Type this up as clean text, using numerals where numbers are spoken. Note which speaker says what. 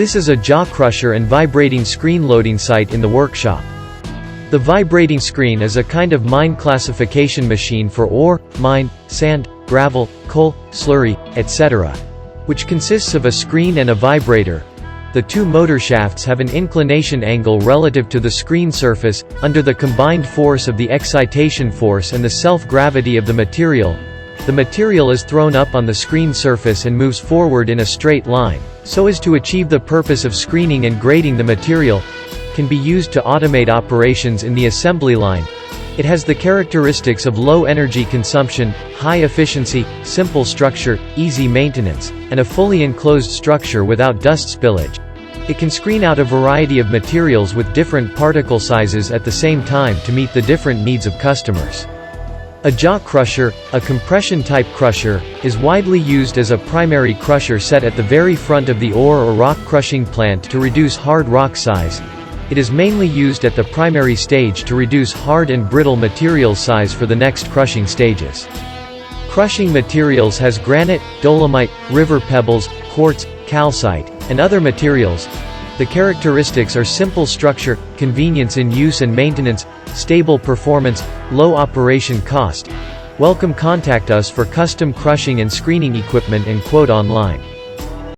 Speaker 1: This is a jaw crusher and vibrating screen loading site in the workshop. The vibrating screen is a kind of mine classification machine for ore, mine, sand, gravel, coal, slurry, etc., which consists of a screen and a vibrator. The two motor shafts have an inclination angle relative to the screen surface, under the combined force of the excitation force and the self-gravity of the material. The material is thrown up on the screen surface and moves forward in a straight line, so as to achieve the purpose of screening and grading the material. Can be used to automate operations in the assembly line. It has the characteristics of low energy consumption, high efficiency, simple structure, easy maintenance, and a fully enclosed structure without dust spillage. It can screen out a variety of materials with different particle sizes at the same time to meet the different needs of customers. A jaw crusher, a compression-type crusher, is widely used as a primary crusher set at the very front of the ore or rock crushing plant to reduce hard rock size. It is mainly used at the primary stage to reduce hard and brittle material size for the next crushing stages. Crushing materials has granite, dolomite, river pebbles, quartz, calcite, and other materials. The characteristics are simple structure, convenience in use and maintenance, stable performance, low operation cost. Welcome. Contact us for custom crushing and screening equipment and quote online.